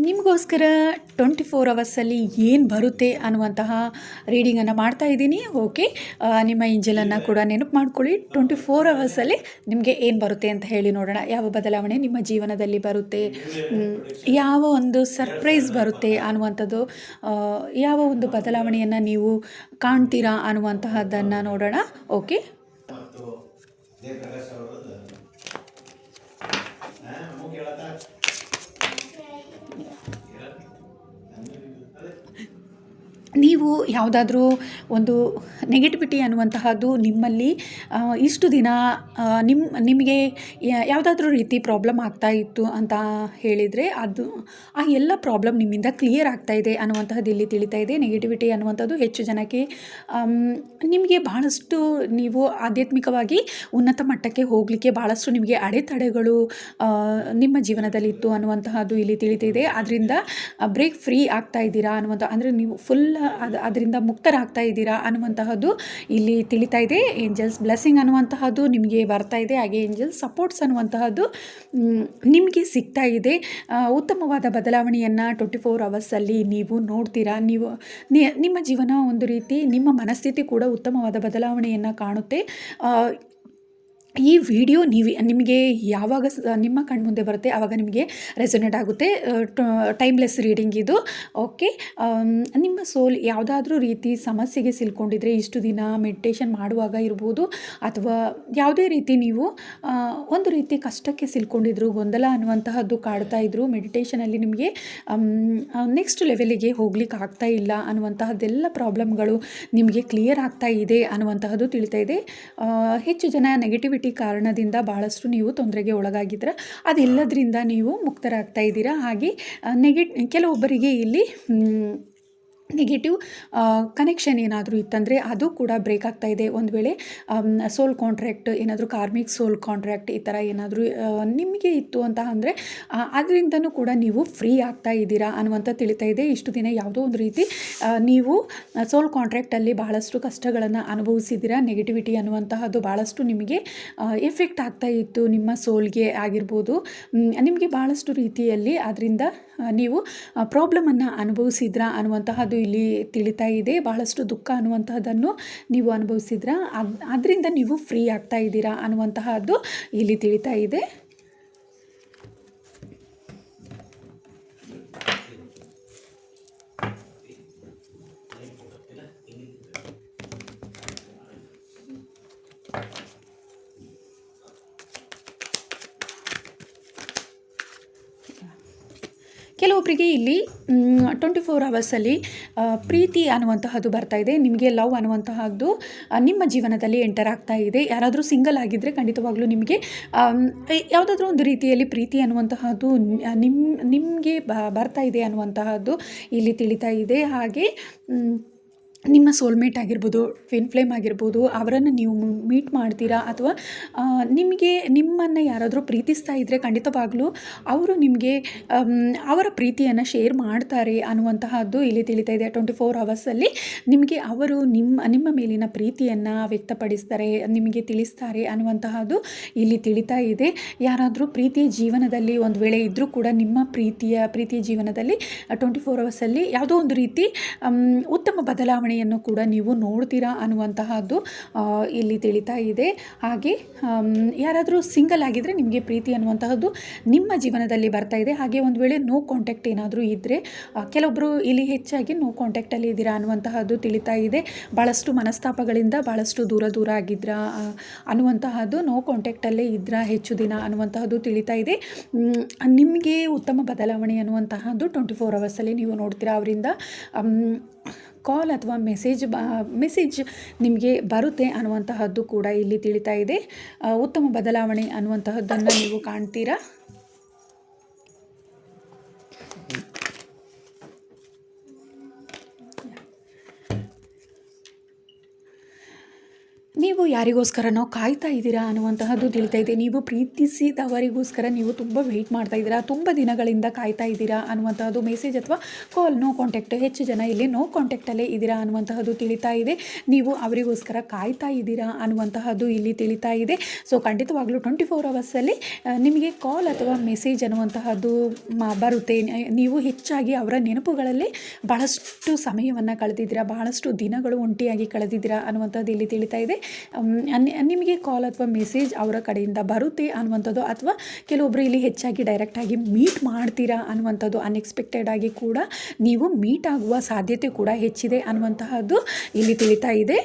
ನಿಮಗೋಸ್ಕರ 24 ಅವರ್ಸಲ್ಲಿ ಏನು ಬರುತ್ತೆ ಅನ್ನುವಂತಹ ರೀಡಿಂಗನ್ನು ಮಾಡ್ತಾ ಇದ್ದೀನಿ. ಓಕೆ, ನಿಮ್ಮ ಏಂಜಲನ್ನು ಕೂಡ ನೆನಪು ಮಾಡ್ಕೊಳ್ಳಿ. 24 ಅವರ್ಸಲ್ಲಿ ನಿಮಗೆ ಏನು ಬರುತ್ತೆ ಅಂತ ಹೇಳಿ ನೋಡೋಣ. ಯಾವ ಬದಲಾವಣೆ ನಿಮ್ಮ ಜೀವನದಲ್ಲಿ ಬರುತ್ತೆ, ಯಾವ ಒಂದು ಸರ್ಪ್ರೈಸ್ ಬರುತ್ತೆ ಅನ್ನುವಂಥದ್ದು, ಯಾವ ಒಂದು ಬದಲಾವಣೆಯನ್ನು ನೀವು ಕಾಣ್ತೀರಾ ಅನ್ನುವಂತಹದ್ದನ್ನು ನೋಡೋಣ. ಓಕೆ, ನೀವು ಯಾವುದಾದ್ರೂ ಒಂದು ನೆಗೆಟಿವಿಟಿ ಅನ್ನುವಂತಹದ್ದು ನಿಮ್ಮಲ್ಲಿ ಇಷ್ಟು ದಿನ ನಿಮಗೆ ಯಾವುದಾದ್ರೂ ರೀತಿ ಪ್ರಾಬ್ಲಮ್ ಆಗ್ತಾ ಇತ್ತು ಅಂತ ಹೇಳಿದರೆ, ಅದು ಆ ಎಲ್ಲ ಪ್ರಾಬ್ಲಮ್ ನಿಮ್ಮಿಂದ ಕ್ಲಿಯರ್ ಆಗ್ತಾ ಇದೆ ಅನ್ನುವಂತಹದ್ದು ಇಲ್ಲಿ ತಿಳಿತಾ ಇದೆ. ನೆಗೆಟಿವಿಟಿ ಅನ್ನುವಂಥದ್ದು ಹೆಚ್ಚು ಜನಕ್ಕೆ ನಿಮಗೆ ಬಹಳಷ್ಟು, ನೀವು ಆಧ್ಯಾತ್ಮಿಕವಾಗಿ ಉನ್ನತ ಮಟ್ಟಕ್ಕೆ ಹೋಗಲಿಕ್ಕೆ ಭಾಳಷ್ಟು ನಿಮಗೆ ಅಡೆತಡೆಗಳು ನಿಮ್ಮ ಜೀವನದಲ್ಲಿ ಇತ್ತು ಅನ್ನುವಂತಹದ್ದು ಇಲ್ಲಿ ತಿಳಿತಿದೆ. ಅದರಿಂದ ಬ್ರೇಕ್ ಫ್ರೀ ಆಗ್ತಾ ಇದ್ದೀರಾ ಅನ್ನುವಂಥ, ಅಂದರೆ ನೀವು ಫುಲ್ ಅದರಿಂದ ಮುಕ್ತರಾಗ್ತಾ ಇದ್ದೀರಾ ಅನ್ನುವಂತಹದ್ದು ಇಲ್ಲಿ ತಿಳಿತಾ ಇದೆ. ಏಂಜಲ್ಸ್ ಬ್ಲೆಸ್ಸಿಂಗ್ ಅನ್ನುವಂತಹದ್ದು ನಿಮಗೆ ಬರ್ತಾ ಇದೆ. ಹಾಗೆ ಏಂಜಲ್ಸ್ ಸಪೋರ್ಟ್ಸ್ ಅನ್ನುವಂತಹದ್ದು ನಿಮಗೆ ಸಿಗ್ತಾ ಇದೆ. ಉತ್ತಮವಾದ ಬದಲಾವಣೆಯನ್ನು 24 ಅವರ್ಸಲ್ಲಿ ನೀವು ನೋಡ್ತೀರಾ. ನಿಮ್ಮ ಜೀವನ ಒಂದು ರೀತಿ, ನಿಮ್ಮ ಮನಸ್ಥಿತಿ ಕೂಡ ಉತ್ತಮವಾದ ಬದಲಾವಣೆಯನ್ನು ಕಾಣುತ್ತೆ. ಈ ವಿಡಿಯೋ ನಿಮಗೆ ಯಾವಾಗ ನಿಮ್ಮ ಕಣ್ಮುಂದೆ ಬರುತ್ತೆ ಆವಾಗ ನಿಮಗೆ ರೆಸೊನೇಟ್ ಆಗುತ್ತೆ. ಟೈಮ್ಲೆಸ್ ರೀಡಿಂಗ್ ಇದು. ಓಕೆ, ನಿಮ್ಮ ಸೋಲ್ ಯಾವುದಾದ್ರೂ ರೀತಿ ಸಮಸ್ಯೆಗೆ ಸಿಲ್ಕೊಂಡಿದ್ರೆ, ಇಷ್ಟು ದಿನ ಮೆಡಿಟೇಷನ್ ಮಾಡುವಾಗ ಇರ್ಬೋದು, ಅಥವಾ ಯಾವುದೇ ರೀತಿ ನೀವು ಒಂದು ರೀತಿ ಕಷ್ಟಕ್ಕೆ ಸಿಲ್ಕೊಂಡಿದ್ರು, ಗೊಂದಲ ಅನ್ನುವಂತಹದ್ದು ಕಾಡ್ತಾ ಇದ್ರು, ಮೆಡಿಟೇಷನಲ್ಲಿ ನಿಮಗೆ ನೆಕ್ಸ್ಟ್ ಲೆವೆಲಿಗೆ ಹೋಗ್ಲಿಕ್ಕೆ ಆಗ್ತಾ ಇಲ್ಲ ಅನ್ನುವಂತಹದ್ದೆಲ್ಲ ಪ್ರಾಬ್ಲಮ್ಗಳು ನಿಮಗೆ ಕ್ಲಿಯರ್ ಆಗ್ತಾ ಇದೆ ಅನ್ನುವಂತಹದ್ದು ತಿಳಿತಾ ಇದೆ. ಹೆಚ್ಚು ಜನ ನೆಗೆಟಿವಿಟಿ ಕಾರಣದಿಂದ ಬಹಳಷ್ಟು ನೀವು ತೊಂದರೆಗೆ ಒಳಗಾಗಿದ್ದೀರ. ಅದೆಲ್ಲದರಿಂದ ನೀವು ಮುಕ್ತರಾಗ್ತಾ ಇದ್ದೀರಾ. ಹಾಗೆ ಕೆಲವೊಬ್ಬರಿಗೆ ಇಲ್ಲಿ ನೆಗೆಟಿವ್ ಕನೆಕ್ಷನ್ ಏನಾದರೂ ಇತ್ತಂದರೆ ಅದು ಕೂಡ ಬ್ರೇಕ್ ಆಗ್ತಾ ಇದೆ. ಒಂದು ವೇಳೆ ಸೋಲ್ ಕಾಂಟ್ರ್ಯಾಕ್ಟ್ ಏನಾದರೂ, ಕಾರ್ಮಿಕ್ ಸೋಲ್ ಕಾಂಟ್ರ್ಯಾಕ್ಟ್ ಈ ಥರ ಏನಾದರೂ ನಿಮಗೆ ಇತ್ತು ಅಂತ ಅಂದರೆ ಅದರಿಂದನೂ ಕೂಡ ನೀವು ಫ್ರೀ ಆಗ್ತಾ ಇದ್ದೀರಾ ಅನ್ನುವಂಥ ತಿಳಿತಾ ಇದೆ. ಇಷ್ಟು ದಿನ ಯಾವುದೋ ಒಂದು ರೀತಿ ನೀವು ಸೋಲ್ ಕಾಂಟ್ರ್ಯಾಕ್ಟಲ್ಲಿ ಬಹಳಷ್ಟು ಕಷ್ಟಗಳನ್ನು ಅನುಭವಿಸಿದ್ದೀರಾ. ನೆಗೆಟಿವಿಟಿ ಅನ್ನುವಂತಹದ್ದು ಭಾಳಷ್ಟು ನಿಮಗೆ ಎಫೆಕ್ಟ್ ಆಗ್ತಾ ಇತ್ತು. ನಿಮ್ಮ ಸೋಲ್ಗೆ ಆಗಿರ್ಬೋದು, ನಿಮಗೆ ಭಾಳಷ್ಟು ರೀತಿಯಲ್ಲಿ ಅದರಿಂದ ನೀವು ಪ್ರಾಬ್ಲಮನ್ನು ಅನುಭವಿಸಿದ್ರಾ ಅನ್ನುವಂತಹದ್ದು ಇಲ್ಲಿ ತಿಳಿತಾ ಇದೆ. ಬಹಳಷ್ಟು ದುಃಖ ಅನ್ನುವಂತಹದ್ದನ್ನು ನೀವು ಅನುಭವಿಸಿದ್ರಾ, ಅದರಿಂದ ನೀವು ಫ್ರೀ ಆಗ್ತಾ ಇದ್ದೀರಾ ಅನ್ನುವಂತಹದ್ದು ಇಲ್ಲಿ ತಿಳಿತಾ ಇದೆ. ಕೆಲವೊಬ್ಬರಿಗೆ ಇಲ್ಲಿ 24 ಅವರ್ಸಲ್ಲಿ ಪ್ರೀತಿ ಅನ್ನುವಂತಹದ್ದು ಬರ್ತಾ ಇದೆ. ನಿಮಗೆ ಲವ್ ಅನ್ನುವಂತಹದ್ದು ನಿಮ್ಮ ಜೀವನದಲ್ಲಿ ಎಂಟರ್ ಆಗ್ತಾ ಇದೆ. ಯಾರಾದರೂ ಸಿಂಗಲ್ ಆಗಿದ್ದರೆ ಖಂಡಿತವಾಗ್ಲೂ ನಿಮಗೆ ಯಾವುದಾದ್ರೂ ಒಂದು ರೀತಿಯಲ್ಲಿ ಪ್ರೀತಿ ಅನ್ನುವಂತಹದ್ದು ನಿಮಗೆ ಬರ್ತಾ ಇದೆ ಅನ್ನುವಂತಹದ್ದು ಇಲ್ಲಿ ತಿಳಿತಾ ಇದೆ. ಹಾಗೆ ನಿಮ್ಮ ಸೋಲ್ಮೇಟ್ ಆಗಿರ್ಬೋದು, ಟ್ವಿನ್ ಫ್ಲೇಮ್ ಆಗಿರ್ಬೋದು, ಅವರನ್ನು ನೀವು ಮೀಟ್ ಮಾಡ್ತೀರಾ, ಅಥವಾ ನಿಮ್ಮನ್ನು ಯಾರಾದರೂ ಪ್ರೀತಿಸ್ತಾ ಇದ್ದರೆ ಖಂಡಿತವಾಗ್ಲೂ ಅವರು ನಿಮಗೆ ಅವರ ಪ್ರೀತಿಯನ್ನು ಶೇರ್ ಮಾಡ್ತಾರೆ ಅನ್ನುವಂತಹದ್ದು ಇಲ್ಲಿ ತಿಳಿತಾ ಇದೆ. 24 ಅವರ್ಸಲ್ಲಿ ನಿಮಗೆ ಅವರು ನಿಮ್ಮ ಮೇಲಿನ ಪ್ರೀತಿಯನ್ನು ವ್ಯಕ್ತಪಡಿಸ್ತಾರೆ, ನಿಮಗೆ ತಿಳಿಸ್ತಾರೆ ಅನ್ನುವಂತಹದ್ದು ಇಲ್ಲಿ ತಿಳಿತಾ ಇದೆ. ಯಾರಾದರೂ ಪ್ರೀತಿಯ ಜೀವನದಲ್ಲಿ ಒಂದು ವೇಳೆ ಇದ್ದರೂ ಕೂಡ ನಿಮ್ಮ ಪ್ರೀತಿಯ ಜೀವನದಲ್ಲಿ 24 ಅವರ್ಸಲ್ಲಿ ಯಾವುದೋ ಒಂದು ರೀತಿ ಉತ್ತಮ ಬದಲಾವಣೆಯನ್ನು ಕೂಡ ನೀವು ನೋಡ್ತೀರಾ ಅನ್ನುವಂತಹದ್ದು ಇಲ್ಲಿ ತಿಳಿತಾ ಇದೆ. ಹಾಗೆ ಯಾರಾದರೂ ಸಿಂಗಲ್ ಆಗಿದ್ದರೆ ನಿಮಗೆ ಪ್ರೀತಿ ಅನ್ನುವಂತಹದ್ದು ನಿಮ್ಮ ಜೀವನದಲ್ಲಿ ಬರ್ತಾ ಇದೆ. ಹಾಗೆ ಒಂದು ವೇಳೆ ನೋ ಕಾಂಟ್ಯಾಕ್ಟ್ ಏನಾದರೂ ಇದ್ದರೆ, ಕೆಲವೊಬ್ಬರು ಇಲ್ಲಿ ಹೆಚ್ಚಾಗಿ ನೋ ಕಾಂಟ್ಯಾಕ್ಟಲ್ಲಿ ಇದ್ದೀರಾ ಅನ್ನುವಂತಹದ್ದು ತಿಳಿತಾ ಇದೆ. ಭಾಳಷ್ಟು ಮನಸ್ತಾಪಗಳಿಂದ ಭಾಳಷ್ಟು ದೂರ ಆಗಿದ್ರಾ ಅನ್ನುವಂತಹದ್ದು, ನೋ ಕಾಂಟ್ಯಾಕ್ಟಲ್ಲೇ ಇದ್ರಾ ಹೆಚ್ಚು ದಿನ ಅನ್ನುವಂತಹದ್ದು ತಿಳಿತಾ ಇದೆ. ನಿಮಗೆ ಉತ್ತಮ ಬದಲಾವಣೆ ಅನ್ನುವಂತಹದ್ದು 24 ಅವರ್ಸಲ್ಲಿ ನೀವು ನೋಡ್ತೀರಾ. ಅವರಿಂದ ಕಾಲ್ ಅಥವಾ ಮೆಸೇಜ್ ನಿಮಗೆ ಬರುತ್ತೆ ಅನ್ನುವಂತಹದ್ದು ಕೂಡ ಇಲ್ಲಿ ತಿಳಿತಾ ಇದೆ. ಉತ್ತಮ ಬದಲಾವಣೆ ಅನ್ನುವಂತಹದ್ದನ್ನು ನೀವು ಕಾಣ್ತೀರಾ. ನೀವು ಯಾರಿಗೋಸ್ಕರನೋ ಕಾಯ್ತಾ ಇದ್ದೀರಾ ಅನ್ನುವಂತಹದ್ದು ತಿಳಿತಾ ಇದೆ. ನೀವು ಪ್ರೀತಿಸಿದವರಿಗೋಸ್ಕರ ನೀವು ತುಂಬ ವೆಯ್ಟ್ ಮಾಡ್ತಾ ಇದ್ದೀರಾ, ತುಂಬ ದಿನಗಳಿಂದ ಕಾಯ್ತಾ ಇದ್ದೀರಾ ಅನ್ನುವಂತಹದ್ದು ಮೆಸೇಜ್ ಅಥವಾ ಕಾಲ್, ನೋ ಕಾಂಟ್ಯಾಕ್ಟ್. ಹೆಚ್ಚು ಜನ ಇಲ್ಲಿ ನೋ ಕಾಂಟ್ಯಾಕ್ಟಲ್ಲೇ ಇದ್ದೀರಾ ಅನ್ನುವಂತಹದ್ದು ತಿಳಿತಾ ಇದೆ. ನೀವು ಅವರಿಗೋಸ್ಕರ ಕಾಯ್ತಾ ಇದ್ದೀರಾ ಅನ್ನುವಂತಹದ್ದು ಇಲ್ಲಿ ತಿಳಿತಾ ಇದೆ. ಸೊ ಖಂಡಿತವಾಗ್ಲೂ 24 ಅವರ್ಸಲ್ಲಿ ನಿಮಗೆ ಕಾಲ್ ಅಥವಾ ಮೆಸೇಜ್ ಅನ್ನುವಂತಹದ್ದು ಬರುತ್ತೆ. ನೀವು ಹೆಚ್ಚಾಗಿ ಅವರ ನೆನಪುಗಳಲ್ಲಿ ಬಹಳಷ್ಟು ಸಮಯವನ್ನು ಕಳೆದಿದ್ದೀರಾ, ಬಹಳಷ್ಟು ದಿನಗಳು ಒಂಟಿಯಾಗಿ ಕಳೆದಿದ್ದೀರಾ ಅನ್ನುವಂಥದ್ದು ಇಲ್ಲಿ ತಿಳಿತಾ ಇದೆ. ನಿಮಗೆ ಕಾಲ್ ಅಥವಾ ಮೆಸೇಜ್ ಅವರ ಕಡೆಯಿಂದ ಬರುತ್ತೆ ಅನ್ನುವಂಥದ್ದು, ಅಥವಾ ಕೆಲವೊಬ್ಬರು ಇಲ್ಲಿ ಹೆಚ್ಚಾಗಿ ಡೈರೆಕ್ಟಾಗಿ ಮೀಟ್ ಮಾಡ್ತೀರಾ ಅನ್ನುವಂಥದ್ದು, ಅನ್ಎಕ್ಸ್ಪೆಕ್ಟೆಡ್ ಆಗಿ ಕೂಡ ನೀವು ಮೀಟ್ ಆಗುವ ಸಾಧ್ಯತೆ ಕೂಡ ಹೆಚ್ಚಿದೆ ಅನ್ನುವಂತಹದ್ದು ಇಲ್ಲಿ ತಿಳಿತಾ ಇದೆ.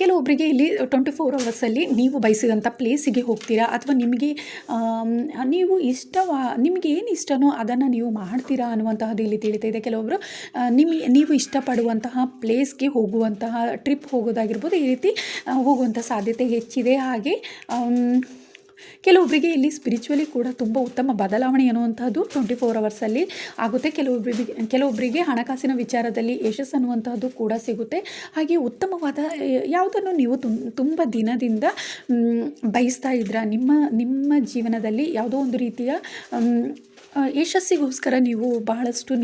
ಕೆಲವೊಬ್ಬರಿಗೆ ಇಲ್ಲಿ 24 ಅವರ್ಸಲ್ಲಿ ನೀವು ಬಯಸಿದಂಥ ಪ್ಲೇಸಿಗೆ ಹೋಗ್ತೀರಾ, ಅಥವಾ ನಿಮಗೆ ನಿಮಗೆ ಏನು ಇಷ್ಟನೋ ಅದನ್ನು ನೀವು ಮಾಡ್ತೀರಾ ಅನ್ನುವಂತಹದ್ದು ಇಲ್ಲಿ ತಿಳಿತಾ ಇದೆ. ಕೆಲವೊಬ್ಬರು ನೀವು ಇಷ್ಟಪಡುವಂತಹ ಪ್ಲೇಸ್ಗೆ ಹೋಗುವಂತಹ ಟ್ರಿಪ್ ಹೋಗೋದಾಗಿರ್ಬೋದು, ಈ ರೀತಿ ಹೋಗುವಂಥ ಸಾಧ್ಯತೆ ಹೆಚ್ಚಿದೆ. ಹಾಗೆ ಕೆಲವೊಬ್ಬರಿಗೆ ಇಲ್ಲಿ ಸ್ಪಿರಿಚುವಲಿ ಕೂಡ ತುಂಬ ಉತ್ತಮ ಬದಲಾವಣೆ ಅನ್ನುವಂಥದ್ದು 24 ಅವರ್ಸಲ್ಲಿ ಆಗುತ್ತೆ. ಕೆಲವೊಬ್ಬರಿಗೆ ಹಣಕಾಸಿನ ವಿಚಾರದಲ್ಲಿ ಯಶಸ್ಸು ಅನ್ನುವಂಥದ್ದು ಕೂಡ ಸಿಗುತ್ತೆ. ಹಾಗೆ ಉತ್ತಮವಾದ ಯಾವುದನ್ನು ನೀವು ತುಂಬ ದಿನದಿಂದ ಬಯಸ್ತಾ ಇದ್ದೀರಾ, ನಿಮ್ಮ ಜೀವನದಲ್ಲಿ ಯಾವುದೋ ಒಂದು ರೀತಿಯ ಯಶಸ್ಸಿಗೋಸ್ಕರ ಬಹಳಷ್ಟು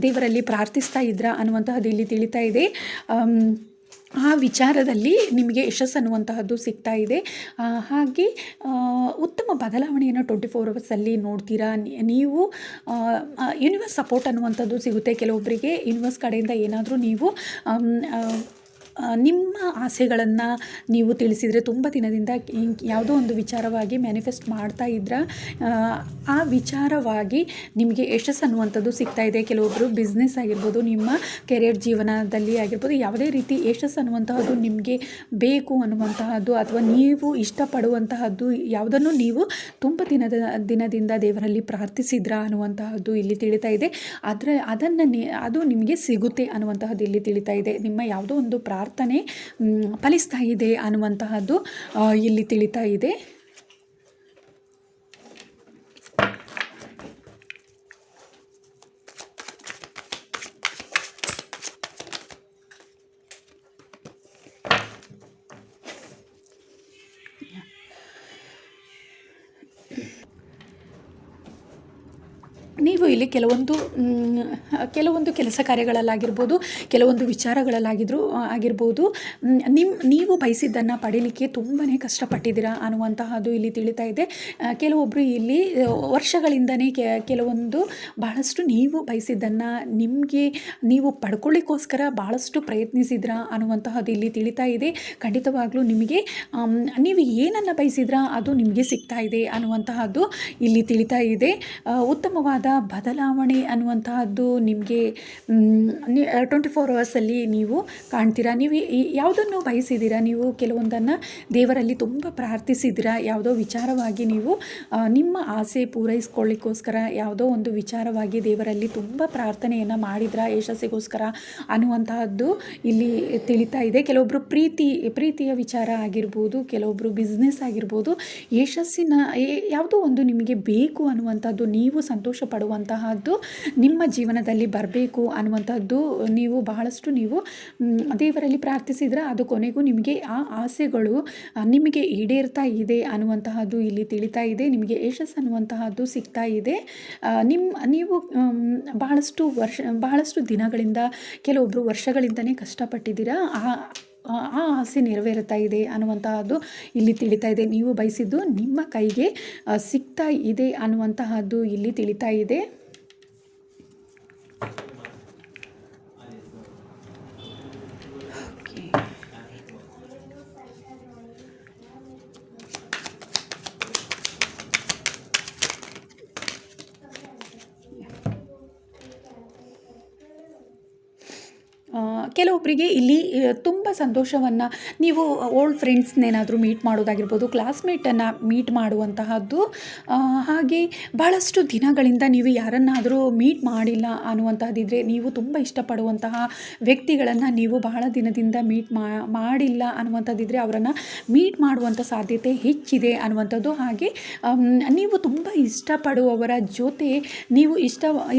ದೇವರಲ್ಲಿ ಪ್ರಾರ್ಥಿಸ್ತಾ ಇದ್ದೀರಾ ಅನ್ನುವಂತಹದ್ದು ಇಲ್ಲಿ ತಿಳಿತಾ ಇದೆ. ಆ ವಿಚಾರದಲ್ಲಿ ನಿಮಗೆ ಯಶಸ್ಸು ಅನ್ನುವಂತಹದ್ದು ಸಿಗ್ತಾ ಇದೆ. ಹಾಗೆ ಉತ್ತಮ ಬದಲಾವಣೆಯನ್ನು 24 ಅವರ್ಸಲ್ಲಿ ನೋಡ್ತೀರಾ. ನೀವು ಯೂನಿವರ್ಸ್ ಸಪೋರ್ಟ್ ಅನ್ನುವಂಥದ್ದು ಸಿಗುತ್ತೆ. ಕೆಲವೊಬ್ಬರಿಗೆ ಯೂನಿವರ್ಸ್ ಕಡೆಯಿಂದ ಏನಾದರೂ ನೀವು ನಿಮ್ಮ ಆಸೆಗಳನ್ನು ನೀವು ತಿಳಿಸಿದರೆ, ತುಂಬ ದಿನದಿಂದ ಯಾವುದೋ ಒಂದು ವಿಚಾರವಾಗಿ ಮ್ಯಾನಿಫೆಸ್ಟ್ ಮಾಡ್ತಾ ಇದ್ರೆ ಆ ವಿಚಾರವಾಗಿ ನಿಮಗೆ ಯಶಸ್ಸು ಅನ್ನುವಂಥದ್ದು ಸಿಗ್ತಾ ಇದೆ. ಕೆಲವೊಬ್ಬರು ಬಿಸ್ನೆಸ್ ಆಗಿರ್ಬೋದು, ನಿಮ್ಮ ಕೆರಿಯರ್ ಜೀವನದಲ್ಲಿ ಆಗಿರ್ಬೋದು, ಯಾವುದೇ ರೀತಿ ಯಶಸ್ಸು ಅನ್ನುವಂತಹದ್ದು ನಿಮಗೆ ಬೇಕು ಅನ್ನುವಂತಹದ್ದು, ಅಥವಾ ನೀವು ಇಷ್ಟಪಡುವಂತಹದ್ದು ಯಾವುದನ್ನು ನೀವು ತುಂಬ ದಿನದಿಂದ ದೇವರಲ್ಲಿ ಪ್ರಾರ್ಥಿಸಿದ್ರಾ ಅನ್ನುವಂತಹದ್ದು ಇಲ್ಲಿ ತಿಳಿತಾ ಇದೆ. ಅದು ನಿಮಗೆ ಸಿಗುತ್ತೆ ಅನ್ನುವಂತಹದ್ದು ಇಲ್ಲಿ ತಿಳಿತಾ ಇದೆ. ನಿಮ್ಮ ಯಾವುದೋ ಒಂದು ಪ್ರಾರ್ಥನೆ ಫಲಿಸ್ತಾ ಇದೆ ಅನ್ನುವಂತಹದ್ದು ಇಲ್ಲಿ ತಿಳಿತಾ ಇದೆ. ನೀವು ಇಲ್ಲಿ ಕೆಲವೊಂದು ಕೆಲಸ ಕಾರ್ಯಗಳಲ್ಲಾಗಿರ್ಬೋದು, ಕೆಲವೊಂದು ಆಗಿರ್ಬೋದು, ನೀವು ಬಯಸಿದ್ದನ್ನು ಪಡೀಲಿಕ್ಕೆ ತುಂಬಾ ಕಷ್ಟಪಟ್ಟಿದ್ದೀರಾ ಅನ್ನುವಂತಹದ್ದು ಇಲ್ಲಿ ತಿಳಿತಾ ಇದೆ. ಕೆಲವೊಬ್ಬರು ಇಲ್ಲಿ ವರ್ಷಗಳಿಂದನೇ ಕೆಲವೊಂದು ಬಹಳಷ್ಟು ನೀವು ಬಯಸಿದ್ದನ್ನು ನೀವು ಪಡ್ಕೊಳ್ಳಿಕ್ಕೋಸ್ಕರ ಬಹಳಷ್ಟು ಪ್ರಯತ್ನಿಸಿದ್ರಾ ಅನ್ನುವಂತಹದ್ದು ಇಲ್ಲಿ ತಿಳಿತಾ ಇದೆ. ಖಂಡಿತವಾಗ್ಲೂ ನಿಮಗೆ ನೀವು ಏನನ್ನು ಬಯಸಿದ್ರಾ ಅದು ನಿಮಗೆ ಸಿಗ್ತಾ ಇದೆ ಅನ್ನುವಂತಹದ್ದು ಇಲ್ಲಿ ತಿಳಿತಾ ಇದೆ. ಉತ್ತಮವಾದ ಬದಲಾವಣೆ ಅನ್ನುವಂತಹದ್ದು ನಿಮಗೆ 24 ಅವರ್ಸಲ್ಲಿ ನೀವು ಕಾಣ್ತೀರಾ. ನೀವು ಯಾವುದನ್ನು ಬಯಸಿದ್ದೀರಾ, ನೀವು ಕೆಲವೊಂದನ್ನು ದೇವರಲ್ಲಿ ತುಂಬ ಪ್ರಾರ್ಥಿಸಿದ್ದೀರಾ, ಯಾವುದೋ ವಿಚಾರವಾಗಿ ನೀವು ನಿಮ್ಮ ಆಸೆ ಪೂರೈಸ್ಕೊಳ್ಳಿಕ್ಕೋಸ್ಕರ ಯಾವುದೋ ಒಂದು ವಿಚಾರವಾಗಿ ದೇವರಲ್ಲಿ ತುಂಬ ಪ್ರಾರ್ಥನೆಯನ್ನು ಮಾಡಿದ್ರಾ ಯಶಸ್ಸಿಗೋಸ್ಕರ ಅನ್ನುವಂತಹದ್ದು ಇಲ್ಲಿ ತಿಳಿತಾ ಇದೆ. ಕೆಲವೊಬ್ಬರು ಪ್ರೀತಿಯ ವಿಚಾರ ಆಗಿರ್ಬೋದು, ಕೆಲವೊಬ್ಬರು ಬಿಸ್ನೆಸ್ ಆಗಿರ್ಬೋದು, ಯಶಸ್ಸಿನ ಯಾವುದೋ ಒಂದು ನಿಮಗೆ ಬೇಕು ಅನ್ನುವಂಥದ್ದು, ನೀವು ಸಂತೋಷ ಪಡುವಂತಹದ್ದು ನಿಮ್ಮ ಜೀವನದಲ್ಲಿ ಬರಬೇಕು ಅನ್ನುವಂಥದ್ದು ಬಹಳಷ್ಟು ದೇವರಲ್ಲಿ ಪ್ರಾರ್ಥಿಸಿದ್ರೆ ಅದು ಕೊನೆಗೂ ನಿಮಗೆ ಆ ಆಸೆಗಳು ನಿಮಗೆ ಈಡೇರ್ತಾ ಇದೆ ಅನ್ನುವಂತಹದ್ದು ಇಲ್ಲಿ ತಿಳಿತಾ ಇದೆ. ನಿಮಗೆ ಯಶಸ್ಸು ಅನ್ನುವಂತಹದ್ದು ಸಿಗ್ತಾ ಇದೆ. ನೀವು ಬಹಳಷ್ಟು ದಿನಗಳಿಂದ, ಕೆಲವೊಬ್ಬರು ವರ್ಷಗಳಿಂದನೇ ಕಷ್ಟಪಟ್ಟಿದ್ದೀರಾ, ಆ ಆಸೆ ನೆರವೇರುತ್ತಾ ಇದೆ ಅನ್ನುವಂತಹದ್ದು ಇಲ್ಲಿ ತಿಳಿತಾ ಇದೆ. ನೀವು ಬಯಸಿದ್ದು ನಿಮ್ಮ ಕೈಗೆ ಸಿಗ್ತಾ ಇದೆ ಅನ್ನುವಂತಹದ್ದು ಇಲ್ಲಿ ತಿಳಿತಾ ಇದೆ. ಕೆಲವೊಬ್ಬರಿಗೆ ಇಲ್ಲಿ ತುಂಬ ಸಂತೋಷವನ್ನು ನೀವು ಓಲ್ಡ್ ಫ್ರೆಂಡ್ಸ್ನೇನಾದರೂ ಮೀಟ್ ಮಾಡೋದಾಗಿರ್ಬೋದು, ಕ್ಲಾಸ್ಮೇಟನ್ನು ಮೀಟ್ ಮಾಡುವಂತಹದ್ದು. ಹಾಗೆ ಭಾಳಷ್ಟು ದಿನಗಳಿಂದ ನೀವು ಯಾರನ್ನಾದರೂ ಮೀಟ್ ಮಾಡಿಲ್ಲ ಅನ್ನುವಂಥದ್ದಿದ್ರೆ, ನೀವು ತುಂಬ ಇಷ್ಟಪಡುವಂತಹ ವ್ಯಕ್ತಿಗಳನ್ನು ನೀವು ಬಹಳ ದಿನದಿಂದ ಮೀಟ್ ಮಾಡಿಲ್ಲ ಅನ್ನುವಂಥದ್ದಿದ್ರೆ ಅವರನ್ನು ಮೀಟ್ ಮಾಡುವಂಥ ಸಾಧ್ಯತೆ ಹೆಚ್ಚಿದೆ ಅನ್ನುವಂಥದ್ದು. ಹಾಗೆ ನೀವು ತುಂಬ ಇಷ್ಟಪಡುವವರ ಜೊತೆ ನೀವು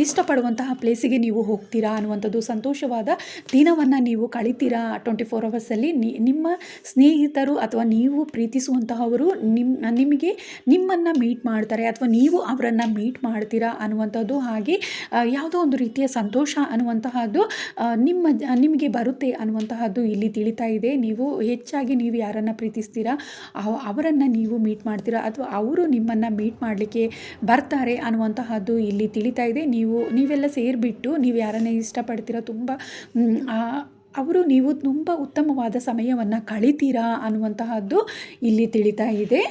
ಇಷ್ಟಪಡುವಂತಹ ಪ್ಲೇಸಿಗೆ ನೀವು ಹೋಗ್ತೀರಾ ಅನ್ನುವಂಥದ್ದು. ಸಂತೋಷವಾದ ದಿನವನ್ನು ನೀವು ಕಳಿತೀರಾ 24 ಅವರ್ಸಲ್ಲಿ. ನಿಮ್ಮ ಸ್ನೇಹಿತರು ಅಥವಾ ನೀವು ಪ್ರೀತಿಸುವಂತಹವರು ನಿಮ್ಮನ್ನು ಮೀಟ್ ಮಾಡ್ತಾರೆ ಅಥವಾ ನೀವು ಅವರನ್ನು ಮೀಟ್ ಮಾಡ್ತೀರಾ ಅನ್ನುವಂಥದ್ದು. ಹಾಗೆ ಯಾವುದೋ ಒಂದು ರೀತಿಯ ಸಂತೋಷ ಅನ್ನುವಂತಹದ್ದು ನಿಮಗೆ ಬರುತ್ತೆ ಅನ್ನುವಂತಹದ್ದು ಇಲ್ಲಿ ತಿಳಿತಾ ಇದೆ. ಹೆಚ್ಚಾಗಿ ನೀವು ಯಾರನ್ನು ಪ್ರೀತಿಸ್ತೀರಾ ಅವರನ್ನು ನೀವು ಮೀಟ್ ಮಾಡ್ತೀರಾ ಅಥವಾ ಅವರು ನಿಮ್ಮನ್ನು ಮೀಟ್ ಮಾಡಲಿಕ್ಕೆ ಬರ್ತಾರೆ ಅನ್ನುವಂತಹದ್ದು ಇಲ್ಲಿ ತಿಳಿತಾ ಇದೆ. ನೀವೆಲ್ಲ ಸೇರಿಬಿಟ್ಟು ನೀವು ಯಾರನ್ನೇ ಇಷ್ಟಪಡ್ತೀರಾ, ನೀವು ತುಂಬ ಉತ್ತಮವಾದ ಸಮಯವನ್ನು ಕಳಿತೀರಾ ಅನ್ನುವಂತಹದ್ದು ಇಲ್ಲಿ ತಿಳಿತಾ ಇದೆ.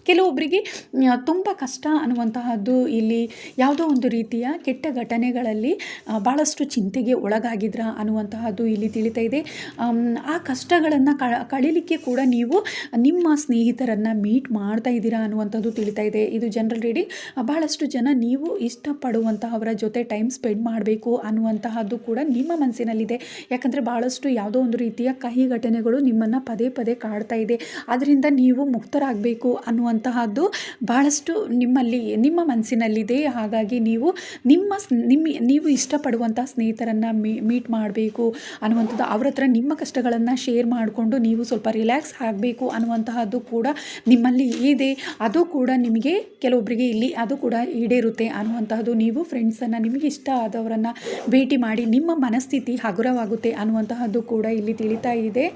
ಕೆಲವೊಬ್ಬರಿಗೆ ತುಂಬ ಕಷ್ಟ ಅನ್ನುವಂತಹದ್ದು ಇಲ್ಲಿ ಯಾವುದೋ ಒಂದು ರೀತಿಯ ಕೆಟ್ಟ ಘಟನೆಗಳಲ್ಲಿ ಭಾಳಷ್ಟು ಚಿಂತೆಗೆ ಒಳಗಾಗಿದ್ರ ಅನ್ನುವಂತಹದ್ದು ಇಲ್ಲಿ ತಿಳಿತಾ ಇದೆ. ಆ ಕಷ್ಟಗಳನ್ನು ಕಳೀಲಿಕ್ಕೆ ಕೂಡ ನೀವು ನಿಮ್ಮ ಸ್ನೇಹಿತರನ್ನು ಮೀಟ್ ಮಾಡ್ತಾ ಇದ್ದೀರಾ ಅನ್ನುವಂಥದ್ದು ತಿಳಿತಾ ಇದೆ. ಇದು ಜನರಲ್ ರೀಡಿಂಗ್. ಭಾಳಷ್ಟು ಜನ ನೀವು ಇಷ್ಟಪಡುವಂತಹವರ ಜೊತೆ ಟೈಮ್ ಸ್ಪೆಂಡ್ ಮಾಡಬೇಕು ಅನ್ನುವಂತಹದ್ದು ಕೂಡ ನಿಮ್ಮ ಮನಸ್ಸಿನಲ್ಲಿದೆ. ಯಾಕಂದರೆ ಭಾಳಷ್ಟು ಯಾವುದೋ ಒಂದು ರೀತಿಯ ಕಹಿ ಘಟನೆಗಳು ನಿಮ್ಮನ್ನು ಪದೇ ಪದೇ ಕಾಡ್ತಾ ಇದೆ. ಅದರಿಂದ ನೀವು ಮುಕ್ತರಾಗಬೇಕು ಅನ್ನುವಂತಹದ್ದು ಭಾಳಷ್ಟು ನಿಮ್ಮ ಮನಸ್ಸಿನಲ್ಲಿದೆ. ಹಾಗಾಗಿ ನೀವು ಇಷ್ಟಪಡುವಂಥ ಸ್ನೇಹಿತರನ್ನು ಮೀಟ್ ಮಾಡಬೇಕು ಅನ್ನುವಂಥದ್ದು, ಅವ್ರ ಹತ್ರ ನಿಮ್ಮ ಕಷ್ಟಗಳನ್ನು ಶೇರ್ ಮಾಡಿಕೊಂಡು ನೀವು ಸ್ವಲ್ಪ ರಿಲ್ಯಾಕ್ಸ್ ಆಗಬೇಕು ಅನ್ನುವಂತಹದ್ದು ಕೂಡ ನಿಮ್ಮಲ್ಲಿ ಇದೆ. ಅದು ಕೂಡ ನಿಮಗೆ ಕೆಲವೊಬ್ಬರಿಗೆ ಇಲ್ಲಿ ಅದು ಕೂಡ ಈಡೇರುತ್ತೆ ಅನ್ನುವಂತಹದ್ದು. ನೀವು ಫ್ರೆಂಡ್ಸನ್ನು, ನಿಮಗೆ ಇಷ್ಟ ಆದವರನ್ನು ಭೇಟಿ ಮಾಡಿ ನಿಮ್ಮ ಮನಸ್ಥಿತಿ ಹಗುರವಾಗುತ್ತೆ ಅನ್ನುವಂತಹದ್ದು ಕೂಡ ಇಲ್ಲಿ ತಿಳಿತಾ ಇದೆ.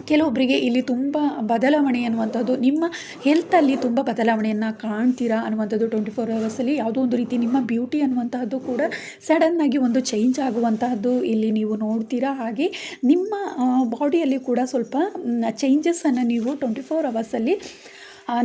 ಕೆಲವೊಬ್ಬರಿಗೆ ಇಲ್ಲಿ ತುಂಬ ಬದಲಾವಣೆ ಅನ್ನುವಂಥದ್ದು, ನಿಮ್ಮ ಹೆಲ್ತಲ್ಲಿ ತುಂಬ ಬದಲಾವಣೆಯನ್ನು ಕಾಣ್ತೀರಾ ಅನ್ನುವಂಥದ್ದು. 24 ಅವರ್ಸಲ್ಲಿ ಯಾವುದೋ ಒಂದು ರೀತಿ ನಿಮ್ಮ ಬ್ಯೂಟಿ ಅನ್ನುವಂತಹದ್ದು ಕೂಡ ಸಡನ್ನಾಗಿ ಒಂದು ಚೇಂಜ್ ಆಗುವಂತಹದ್ದು ಇಲ್ಲಿ ನೀವು ನೋಡ್ತೀರಾ. ಹಾಗೆ ನಿಮ್ಮ ಬಾಡಿಯಲ್ಲಿ ಕೂಡ ಸ್ವಲ್ಪ ಚೇಂಜಸ್ಸನ್ನು ನೀವು 24 ಅವರ್ಸಲ್ಲಿ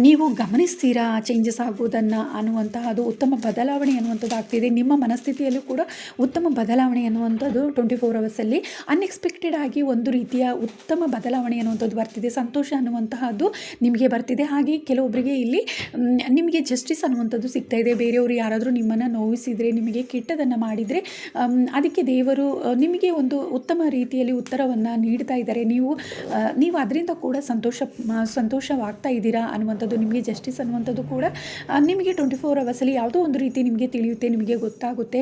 ನೀವು ಗಮನಿಸ್ತೀರಾ ಚೇಂಜಸ್ ಆಗೋದನ್ನು ಅನ್ನುವಂತಹದ್ದು. ಉತ್ತಮ ಬದಲಾವಣೆ ಅನ್ನುವಂಥದ್ದು ಆಗ್ತಿದೆ. ನಿಮ್ಮ ಮನಸ್ಥಿತಿಯಲ್ಲೂ ಕೂಡ ಉತ್ತಮ ಬದಲಾವಣೆ ಅನ್ನುವಂಥದ್ದು 24 ಅವರ್ಸಲ್ಲಿ ಅನ್ಎಕ್ಸ್ಪೆಕ್ಟೆಡ್ ಆಗಿ ಒಂದು ರೀತಿಯ ಉತ್ತಮ ಬದಲಾವಣೆ ಅನ್ನುವಂಥದ್ದು ಬರ್ತಿದೆ. ಸಂತೋಷ ಅನ್ನುವಂತಹದ್ದು ನಿಮಗೆ ಬರ್ತಿದೆ. ಹಾಗೆ ಕೆಲವೊಬ್ಬರಿಗೆ ಇಲ್ಲಿ ನಿಮಗೆ ಜಸ್ಟಿಸ್ ಅನ್ನುವಂಥದ್ದು ಸಿಗ್ತಾ ಇದೆ. ಬೇರೆಯವರು ಯಾರಾದರೂ ನಿಮ್ಮನ್ನು ನೋವಿಸಿದರೆ, ನಿಮಗೆ ಕೆಟ್ಟದನ್ನು ಮಾಡಿದರೆ ಅದಕ್ಕೆ ದೇವರು ನಿಮಗೆ ಒಂದು ಉತ್ತಮ ರೀತಿಯಲ್ಲಿ ಉತ್ತರವನ್ನು ನೀಡ್ತಾ ಇದ್ದಾರೆ. ನೀವು ಅದರಿಂದ ಕೂಡ ಸಂತೋಷವಾಗ್ತಾ ಇದ್ದೀರಾ ಅನ್ನುವಂಥದ್ದು. ನಿಮಗೆ ಜಸ್ಟಿಸ್ ಅನ್ನುವಂಥದ್ದು ಕೂಡ ನಿಮಗೆ 24 ಅವರ್ಸಲ್ಲಿ ಯಾವುದೋ ಒಂದು ರೀತಿ ನಿಮಗೆ ತಿಳಿಯುತ್ತೆ, ನಿಮಗೆ ಗೊತ್ತಾಗುತ್ತೆ.